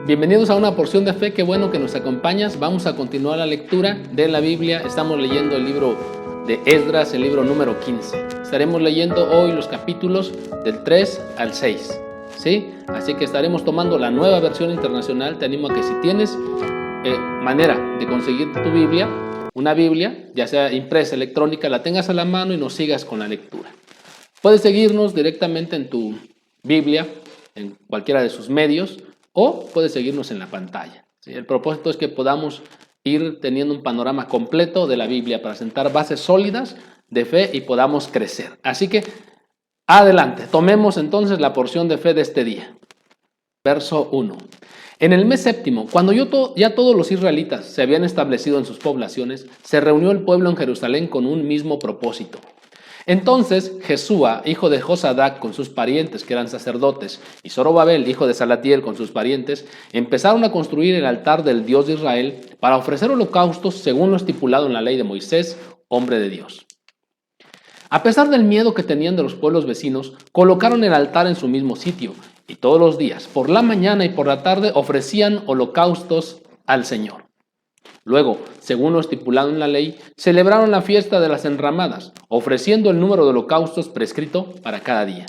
Bienvenidos a una porción de fe, qué bueno que nos acompañas. Vamos a continuar la lectura de la Biblia. Estamos leyendo el libro de Esdras, el libro número 15. Estaremos leyendo hoy los capítulos del 3 al 6, ¿sí? Así que estaremos tomando la nueva versión internacional. Te animo a que si tienes manera de conseguir tu Biblia, una Biblia, ya sea impresa, electrónica, la tengas a la mano y nos sigas con la lectura. Puedes seguirnos directamente en tu Biblia, en cualquiera de sus medios, o puedes seguirnos en la pantalla. ¿Sí? El propósito es que podamos ir teniendo un panorama completo de la Biblia para sentar bases sólidas de fe y podamos crecer. Así que, adelante, tomemos entonces la porción de fe de este día. Verso 1. En el mes séptimo, cuando ya todos los israelitas se habían establecido en sus poblaciones, se reunió el pueblo en Jerusalén con un mismo propósito. Entonces Jesúa, hijo de Josadac, con sus parientes que eran sacerdotes, y Zorobabel, hijo de Salatiel, con sus parientes, empezaron a construir el altar del Dios de Israel para ofrecer holocaustos según lo estipulado en la ley de Moisés, hombre de Dios. A pesar del miedo que tenían de los pueblos vecinos, colocaron el altar en su mismo sitio, y todos los días, por la mañana y por la tarde, ofrecían holocaustos al Señor. Luego, según lo estipulado en la ley, celebraron la fiesta de las enramadas, ofreciendo el número de holocaustos prescrito para cada día.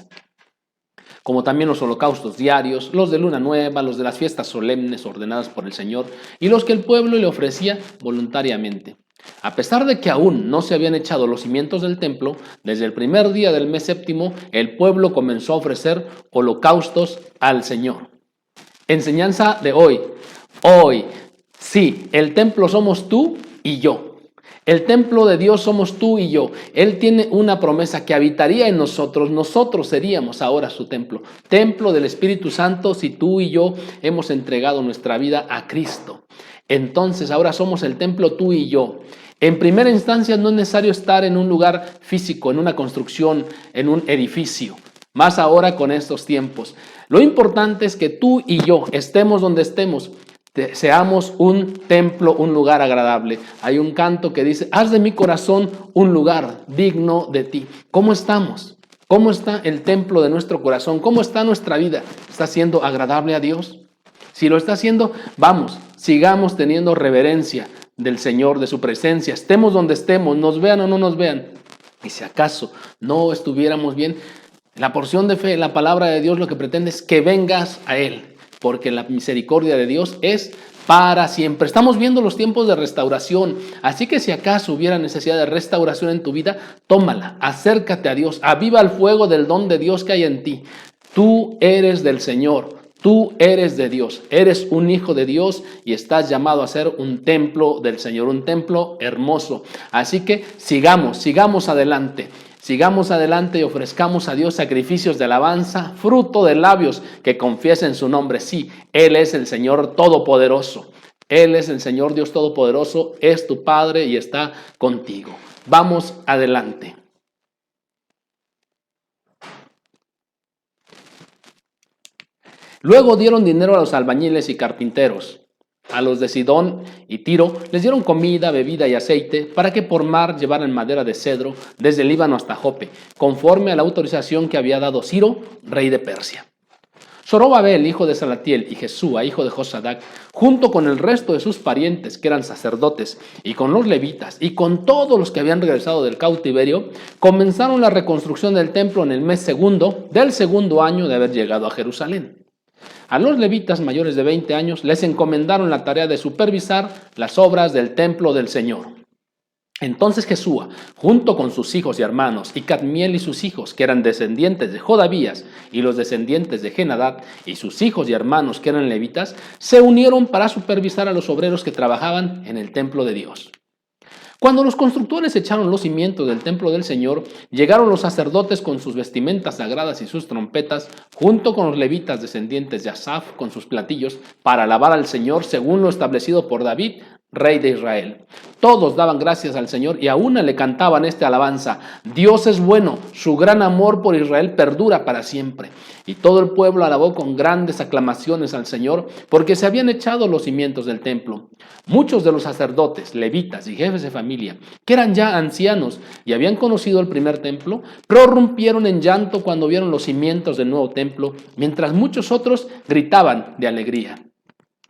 Como también los holocaustos diarios, los de luna nueva, los de las fiestas solemnes ordenadas por el Señor y los que el pueblo le ofrecía voluntariamente. A pesar de que aún no se habían echado los cimientos del templo, desde el primer día del mes séptimo, el pueblo comenzó a ofrecer holocaustos al Señor. Enseñanza de hoy. Sí, el templo somos tú y yo. El templo de Dios somos tú y yo. Él tiene una promesa que habitaría en nosotros. Nosotros seríamos ahora su templo. Templo del Espíritu Santo si tú y yo hemos entregado nuestra vida a Cristo. Entonces ahora somos el templo tú y yo. En primera instancia no es necesario estar en un lugar físico, en una construcción, en un edificio. Más ahora con estos tiempos. Lo importante es que tú y yo estemos donde estemos. Seamos un templo, un lugar agradable. Hay un canto que dice, haz de mi corazón un lugar digno de ti. ¿Cómo estamos? ¿Cómo está el templo de nuestro corazón? ¿Cómo está nuestra vida? ¿Está siendo agradable a Dios? Si lo está haciendo, vamos, sigamos teniendo reverencia del Señor, de su presencia. Estemos donde estemos, nos vean o no nos vean. Y si acaso no estuviéramos bien, la porción de fe, la palabra de Dios lo que pretende es que vengas a Él. Porque la misericordia de Dios es para siempre. Estamos viendo los tiempos de restauración, así que si acaso hubiera necesidad de restauración en tu vida, tómala, acércate a Dios, aviva el fuego del don de Dios que hay en ti. Tú eres del Señor, tú eres de Dios, eres un hijo de Dios y estás llamado a ser un templo del Señor, un templo hermoso. Así que sigamos adelante. Sigamos adelante y ofrezcamos a Dios sacrificios de alabanza, fruto de labios que confiesen su nombre. Sí, Él es el Señor Todopoderoso. Él es el Señor Dios Todopoderoso, es tu Padre y está contigo. Vamos adelante. Luego dieron dinero a los albañiles y carpinteros. A los de Sidón y Tiro les dieron comida, bebida y aceite para que por mar llevaran madera de cedro desde el Líbano hasta Jope, conforme a la autorización que había dado Ciro, rey de Persia. Zorobabel, hijo de Salatiel, y Jesúa, hijo de Josadac, junto con el resto de sus parientes que eran sacerdotes, y con los levitas, y con todos los que habían regresado del cautiverio, comenzaron la reconstrucción del templo en el mes segundo del segundo año de haber llegado a Jerusalén. A los levitas mayores de 20 años les encomendaron la tarea de supervisar las obras del templo del Señor. Entonces Jesúa, junto con sus hijos y hermanos, y Cadmiel y sus hijos, que eran descendientes de Jodavías, y los descendientes de Genadad, y sus hijos y hermanos, que eran levitas, se unieron para supervisar a los obreros que trabajaban en el templo de Dios. Cuando los constructores echaron los cimientos del templo del Señor, llegaron los sacerdotes con sus vestimentas sagradas y sus trompetas, junto con los levitas descendientes de Asaf con sus platillos, para alabar al Señor según lo establecido por David, rey de Israel. Todos daban gracias al Señor y a una le cantaban esta alabanza: Dios es bueno, su gran amor por Israel perdura para siempre. Y todo el pueblo alabó con grandes aclamaciones al Señor, porque se habían echado los cimientos del templo. Muchos de los sacerdotes, levitas y jefes de familia, que eran ya ancianos y habían conocido el primer templo, prorrumpieron en llanto cuando vieron los cimientos del nuevo templo, mientras muchos otros gritaban de alegría.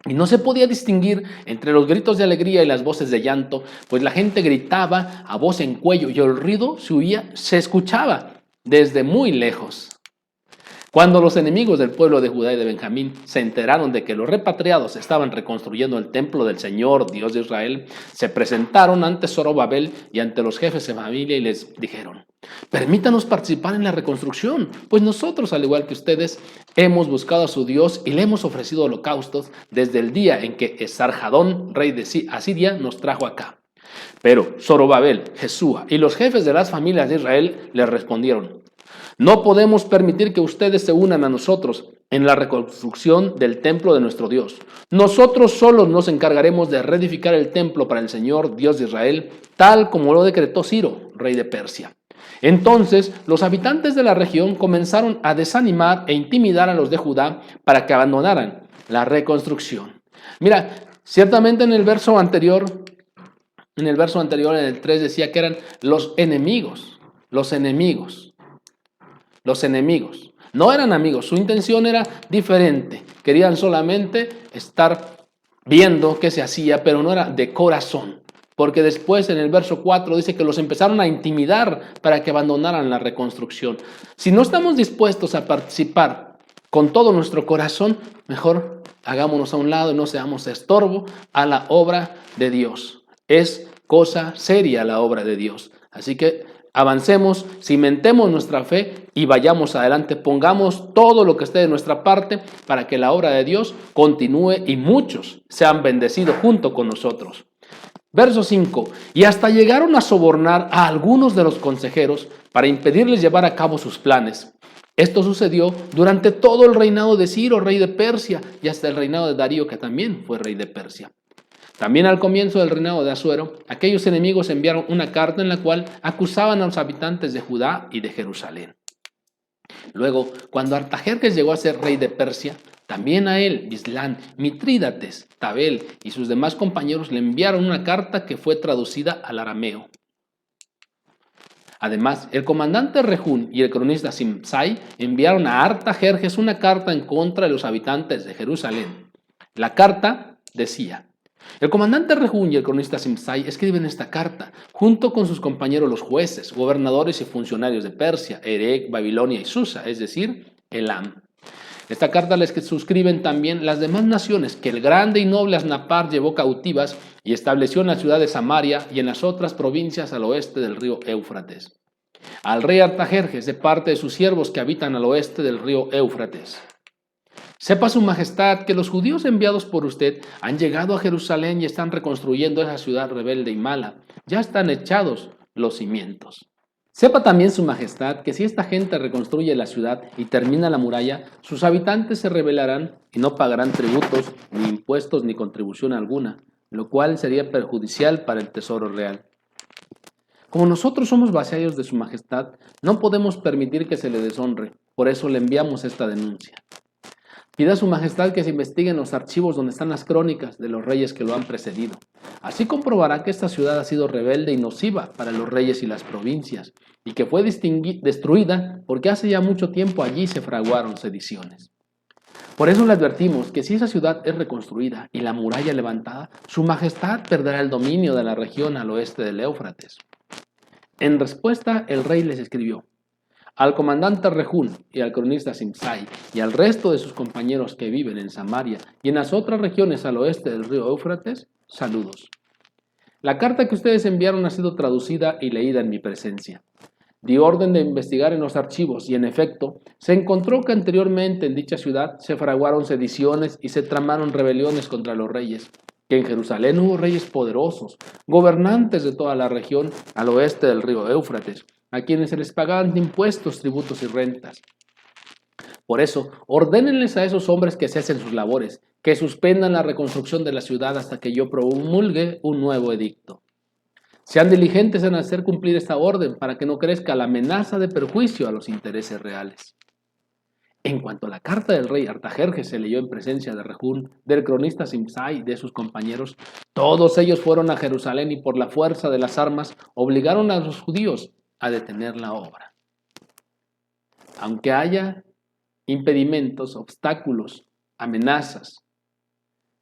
Y no se podía distinguir entre los gritos de alegría y las voces de llanto, pues la gente gritaba a voz en cuello y el ruido se escuchaba desde muy lejos. Cuando los enemigos del pueblo de Judá y de Benjamín se enteraron de que los repatriados estaban reconstruyendo el templo del Señor, Dios de Israel, se presentaron ante Zorobabel y ante los jefes de familia y les dijeron: permítanos participar en la reconstrucción, pues nosotros, al igual que ustedes, hemos buscado a su Dios y le hemos ofrecido holocaustos desde el día en que Esarhadón, rey de Asiria, nos trajo acá. Pero Zorobabel, Jesúa y los jefes de las familias de Israel le respondieron: no podemos permitir que ustedes se unan a nosotros en la reconstrucción del templo de nuestro Dios. Nosotros solos nos encargaremos de reedificar el templo para el Señor, Dios de Israel, tal como lo decretó Ciro, rey de Persia. Entonces los habitantes de la región comenzaron a desanimar e intimidar a los de Judá para que abandonaran la reconstrucción. Mira, ciertamente en el verso anterior, en el 3 decía que eran los enemigos. No eran amigos, su intención era diferente. Querían solamente estar viendo qué se hacía, pero no era de corazón. Porque después en el verso 4 dice que los empezaron a intimidar para que abandonaran la reconstrucción. Si no estamos dispuestos a participar con todo nuestro corazón, mejor hagámonos a un lado y no seamos estorbo a la obra de Dios. Es cosa seria la obra de Dios. Así que avancemos, cimentemos nuestra fe y vayamos adelante. Pongamos todo lo que esté de nuestra parte para que la obra de Dios continúe y muchos sean bendecidos junto con nosotros. Verso 5. Y hasta llegaron a sobornar a algunos de los consejeros para impedirles llevar a cabo sus planes. Esto sucedió durante todo el reinado de Ciro, rey de Persia, y hasta el reinado de Darío, que también fue rey de Persia. También al comienzo del reinado de Asuero, aquellos enemigos enviaron una carta en la cual acusaban a los habitantes de Judá y de Jerusalén. Luego, cuando Artajerjes llegó a ser rey de Persia, también a él, Bislán, Mitrídates, Tabel y sus demás compañeros le enviaron una carta que fue traducida al arameo. Además, el comandante Rehún y el cronista Simsai enviaron a Artajerjes una carta en contra de los habitantes de Jerusalén. La carta decía: el comandante Rehún y el cronista Simsai escriben esta carta, junto con sus compañeros los jueces, gobernadores y funcionarios de Persia, Erech, Babilonia y Susa, es decir, Elam. Esta carta les suscriben también las demás naciones que el grande y noble Asnapar llevó cautivas y estableció en la ciudad de Samaria y en las otras provincias al oeste del río Éufrates. Al rey Artajerjes de parte de sus siervos que habitan al oeste del río Éufrates. Sepa su majestad que los judíos enviados por usted han llegado a Jerusalén y están reconstruyendo esa ciudad rebelde y mala. Ya están echados los cimientos. Sepa también su majestad que si esta gente reconstruye la ciudad y termina la muralla, sus habitantes se rebelarán y no pagarán tributos, ni impuestos, ni contribución alguna, lo cual sería perjudicial para el tesoro real. Como nosotros somos vasallos de su majestad, no podemos permitir que se le deshonre, por eso le enviamos esta denuncia. Pida a su majestad que se investiguen los archivos donde están las crónicas de los reyes que lo han precedido. Así comprobará que esta ciudad ha sido rebelde y nociva para los reyes y las provincias, y que fue destruida porque hace ya mucho tiempo allí se fraguaron sediciones. Por eso le advertimos que si esa ciudad es reconstruida y la muralla levantada, su majestad perderá el dominio de la región al oeste del Éufrates. En respuesta, el rey les escribió: al comandante Rehún y al cronista Simsai y al resto de sus compañeros que viven en Samaria y en las otras regiones al oeste del río Éufrates, saludos. La carta que ustedes enviaron ha sido traducida y leída en mi presencia. Di orden de investigar en los archivos y, en efecto, se encontró que anteriormente en dicha ciudad se fraguaron sediciones y se tramaron rebeliones contra los reyes, que en Jerusalén hubo reyes poderosos, gobernantes de toda la región al oeste del río Éufrates, a quienes se les pagaban impuestos, tributos y rentas. Por eso, ordénenles a esos hombres que cesen sus labores, que suspendan la reconstrucción de la ciudad hasta que yo promulgue un nuevo edicto. Sean diligentes en hacer cumplir esta orden para que no crezca la amenaza de perjuicio a los intereses reales. En cuanto a la carta del rey Artajerjes se leyó en presencia de Rehún, del cronista Simsai y de sus compañeros, todos ellos fueron a Jerusalén y por la fuerza de las armas obligaron a los judíos a detener la obra. Aunque haya impedimentos, obstáculos, amenazas,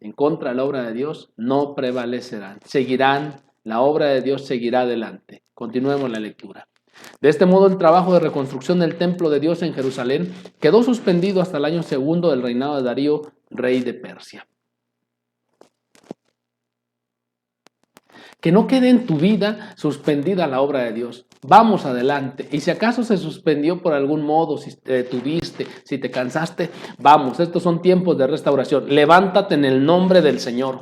en contra de la obra de Dios, no prevalecerán. La obra de Dios seguirá adelante. Continuemos la lectura. De este modo, el trabajo de reconstrucción del templo de Dios en Jerusalén quedó suspendido hasta el año 2 del reinado de Darío, rey de Persia. Que no quede en tu vida suspendida la obra de Dios. Vamos adelante. Y si acaso se suspendió por algún modo, si te detuviste, si te cansaste, vamos, estos son tiempos de restauración. Levántate en el nombre del Señor.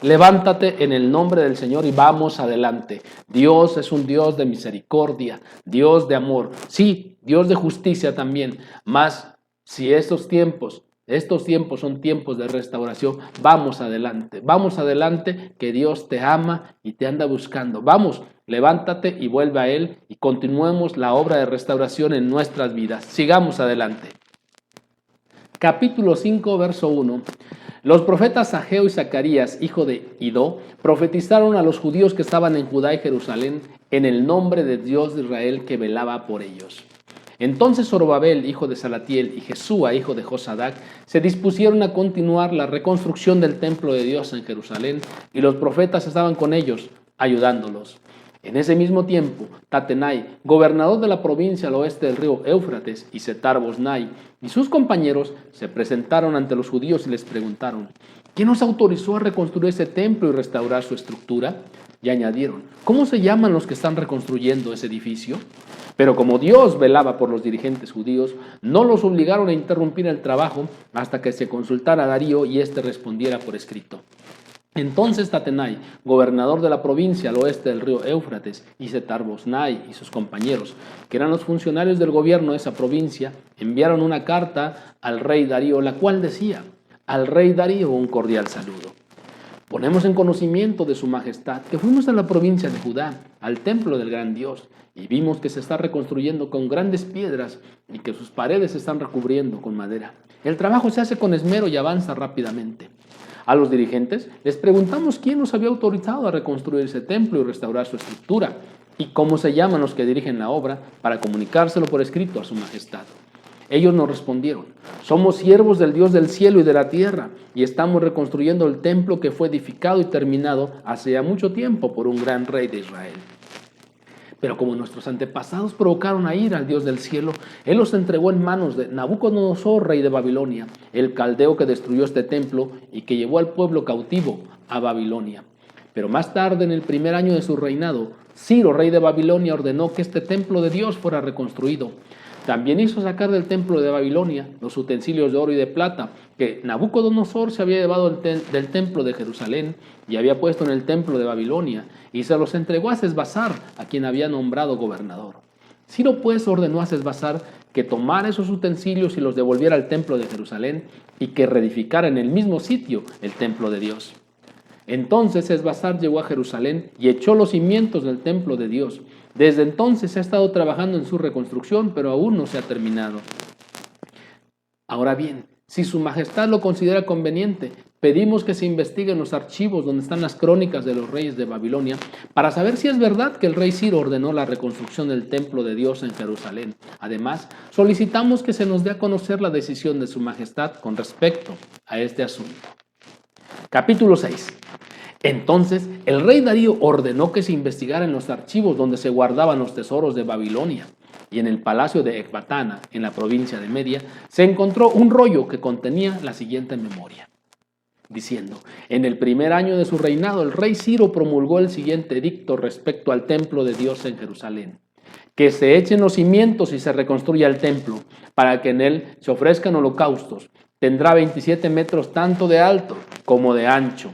Levántate en el nombre del Señor y vamos adelante. Dios es un Dios de misericordia, Dios de amor. Sí, Dios de justicia también. Mas si estos tiempos son tiempos de restauración, vamos adelante, que Dios te ama y te anda buscando. Vamos, levántate y vuelve a Él y continuemos la obra de restauración en nuestras vidas. Sigamos adelante. Capítulo 5, verso 1. Los profetas Ageo y Zacarías, hijo de Idó, profetizaron a los judíos que estaban en Judá y Jerusalén en el nombre de Dios de Israel que velaba por ellos. Entonces Zorobabel, hijo de Salatiel, y Jesúa, hijo de Josadac, se dispusieron a continuar la reconstrucción del templo de Dios en Jerusalén, y los profetas estaban con ellos, ayudándolos. En ese mismo tiempo, Tatenai, gobernador de la provincia al oeste del río Éufrates, y Setar-Bosnai, y sus compañeros se presentaron ante los judíos y les preguntaron: ¿quién nos autorizó a reconstruir ese templo y restaurar su estructura? Y añadieron: ¿cómo se llaman los que están reconstruyendo ese edificio? Pero como Dios velaba por los dirigentes judíos, no los obligaron a interrumpir el trabajo hasta que se consultara a Darío y éste respondiera por escrito. Entonces Tatenai, gobernador de la provincia al oeste del río Éufrates, y Setar-Bosnai y sus compañeros, que eran los funcionarios del gobierno de esa provincia, enviaron una carta al rey Darío, la cual decía: al rey Darío un cordial saludo. Ponemos en conocimiento de su majestad que fuimos a la provincia de Judá, al templo del gran Dios, y vimos que se está reconstruyendo con grandes piedras y que sus paredes se están recubriendo con madera. El trabajo se hace con esmero y avanza rápidamente. A los dirigentes les preguntamos quién nos había autorizado a reconstruir ese templo y restaurar su estructura, y cómo se llaman los que dirigen la obra, para comunicárselo por escrito a su majestad. Ellos nos respondieron: somos siervos del Dios del cielo y de la tierra, y estamos reconstruyendo el templo que fue edificado y terminado hace ya mucho tiempo por un gran rey de Israel. Pero como nuestros antepasados provocaron a ira al Dios del cielo, Él los entregó en manos de Nabucodonosor, rey de Babilonia, el caldeo que destruyó este templo y que llevó al pueblo cautivo a Babilonia. Pero más tarde, en el primer año de su reinado, Ciro, rey de Babilonia, ordenó que este templo de Dios fuera reconstruido. También hizo sacar del templo de Babilonia los utensilios de oro y de plata que Nabucodonosor se había llevado del templo de Jerusalén y había puesto en el templo de Babilonia, y se los entregó a Sesbazar, a quien había nombrado gobernador. Ciro pues ordenó a Sesbazar que tomara esos utensilios y los devolviera al templo de Jerusalén y que reedificara en el mismo sitio el templo de Dios. Entonces Sesbazar llegó a Jerusalén y echó los cimientos del templo de Dios. Desde entonces se ha estado trabajando en su reconstrucción, pero aún no se ha terminado. Ahora bien, si su majestad lo considera conveniente, pedimos que se investiguen los archivos donde están las crónicas de los reyes de Babilonia para saber si es verdad que el rey Ciro ordenó la reconstrucción del templo de Dios en Jerusalén. Además, solicitamos que se nos dé a conocer la decisión de su majestad con respecto a este asunto. Capítulo 6. Entonces el rey Darío ordenó que se investigara en los archivos donde se guardaban los tesoros de Babilonia, y en el palacio de Ecbatana, en la provincia de Media, se encontró un rollo que contenía la siguiente memoria, diciendo: en el primer año de su reinado, el rey Ciro promulgó el siguiente edicto respecto al templo de Dios en Jerusalén: que se echen los cimientos y se reconstruya el templo, para que en él se ofrezcan holocaustos. Tendrá 27 metros tanto de alto como de ancho,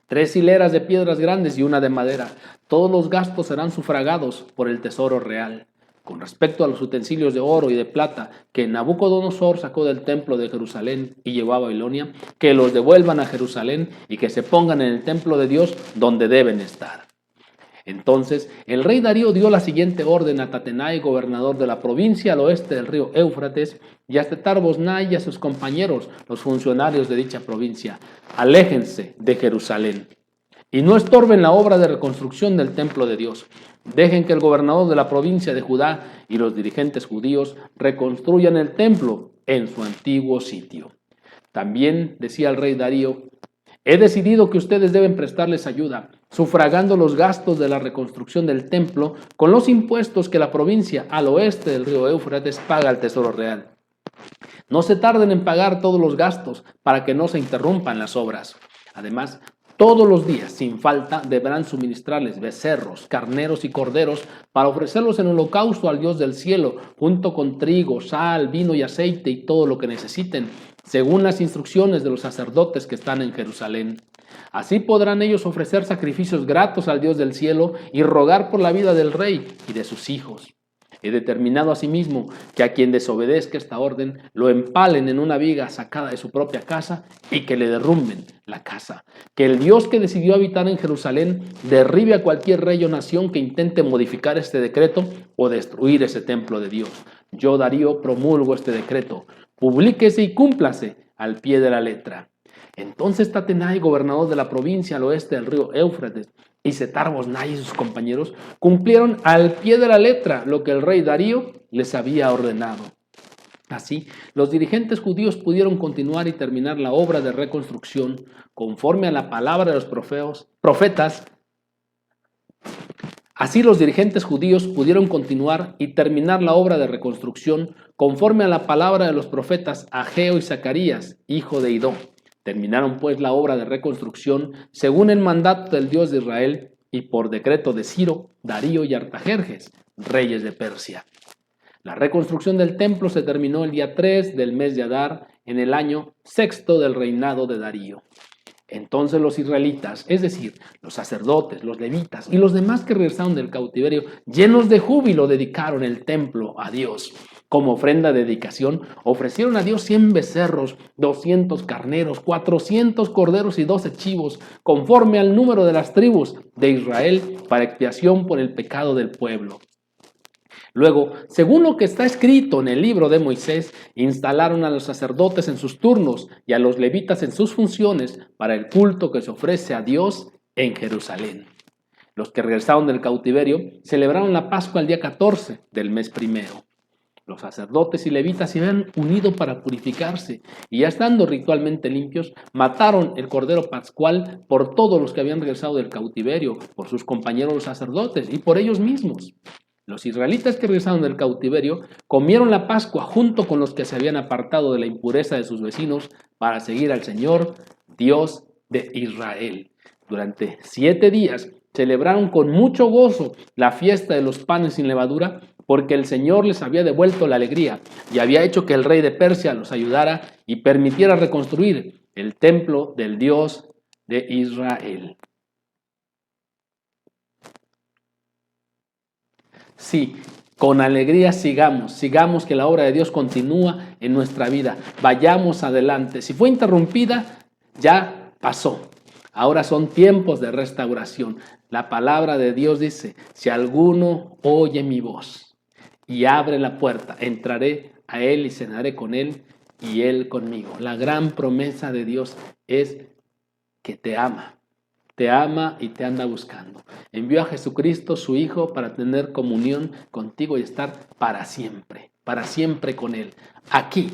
3 hileras de piedras grandes y una de madera. Todos los gastos serán sufragados por el tesoro real. Con respecto a los utensilios de oro y de plata que Nabucodonosor sacó del templo de Jerusalén y llevó a Babilonia, que los devuelvan a Jerusalén y que se pongan en el templo de Dios donde deben estar. Entonces el rey Darío dio la siguiente orden a Tatenai, gobernador de la provincia al oeste del río Éufrates, y a Setar-Bosnai y a sus compañeros, los funcionarios de dicha provincia: aléjense de Jerusalén y no estorben la obra de reconstrucción del templo de Dios. Dejen que el gobernador de la provincia de Judá y los dirigentes judíos reconstruyan el templo en su antiguo sitio. También decía el rey Darío: he decidido que ustedes deben prestarles ayuda, sufragando los gastos de la reconstrucción del templo con los impuestos que la provincia al oeste del río Éufrates paga al Tesoro Real. No se tarden en pagar todos los gastos para que no se interrumpan las obras. Además, todos los días, sin falta, deberán suministrarles becerros, carneros y corderos para ofrecerlos en holocausto al Dios del cielo, junto con trigo, sal, vino y aceite y todo lo que necesiten, según las instrucciones de los sacerdotes que están en Jerusalén. Así podrán ellos ofrecer sacrificios gratos al Dios del cielo y rogar por la vida del rey y de sus hijos. He determinado asimismo que a quien desobedezca esta orden lo empalen en una viga sacada de su propia casa y que le derrumben la casa. Que el Dios que decidió habitar en Jerusalén derribe a cualquier rey o nación que intente modificar este decreto o destruir ese templo de Dios. Yo, Darío, promulgo este decreto. Publíquese y cúmplase al pie de la letra. Entonces Tatenai, gobernador de la provincia al oeste del río Éufrates, y Setar-Boznai y sus compañeros cumplieron al pie de la letra lo que el rey Darío les había ordenado. Así, los dirigentes judíos pudieron continuar y terminar la obra de reconstrucción conforme a la palabra de los profetas. Así los dirigentes judíos pudieron continuar y terminar la obra de reconstrucción conforme a la palabra de los profetas Ageo y Zacarías, hijo de Idó. Terminaron pues la obra de reconstrucción según el mandato del Dios de Israel y por decreto de Ciro, Darío y Artajerjes, reyes de Persia. La reconstrucción del templo se terminó el día 3 del mes de Adar en el año 6 del reinado de Darío. Entonces los israelitas, es decir, los sacerdotes, los levitas y los demás que regresaron del cautiverio, llenos de júbilo, dedicaron el templo a Dios. Como ofrenda de dedicación, ofrecieron a Dios 100 becerros, 200 carneros, 400 corderos y 12 chivos, conforme al número de las tribus de Israel, para expiación por el pecado del pueblo. Luego, según lo que está escrito en el libro de Moisés, instalaron a los sacerdotes en sus turnos y a los levitas en sus funciones para el culto que se ofrece a Dios en Jerusalén. Los que regresaron del cautiverio celebraron la Pascua el día 14 del mes primero. Los sacerdotes y levitas se habían unido para purificarse y ya estando ritualmente limpios, mataron el cordero pascual por todos los que habían regresado del cautiverio, por sus compañeros los sacerdotes y por ellos mismos. Los israelitas que regresaron del cautiverio comieron la Pascua junto con los que se habían apartado de la impureza de sus vecinos para seguir al Señor, Dios de Israel. Durante 7 días celebraron con mucho gozo la fiesta de los panes sin levadura, porque el Señor les había devuelto la alegría y había hecho que el rey de Persia los ayudara y permitiera reconstruir el templo del Dios de Israel. Sí, con alegría sigamos que la obra de Dios continúa en nuestra vida. Vayamos adelante. Si fue interrumpida, ya pasó. Ahora son tiempos de restauración. La palabra de Dios dice: si alguno oye mi voz y abre la puerta, entraré a él y cenaré con él y él conmigo. La gran promesa de Dios es que te ama y te anda buscando. Envió a Jesucristo, su Hijo, para tener comunión contigo y estar para siempre con Él. Aquí,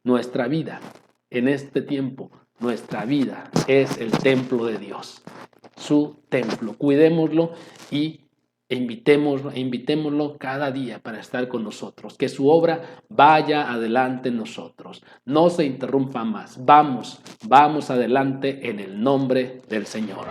nuestra vida, en este tiempo, nuestra vida es el templo de Dios, su templo. Cuidémoslo y invitémoslo cada día para estar con nosotros. Que su obra vaya adelante en nosotros. No se interrumpa más. Vamos adelante en el nombre del Señor.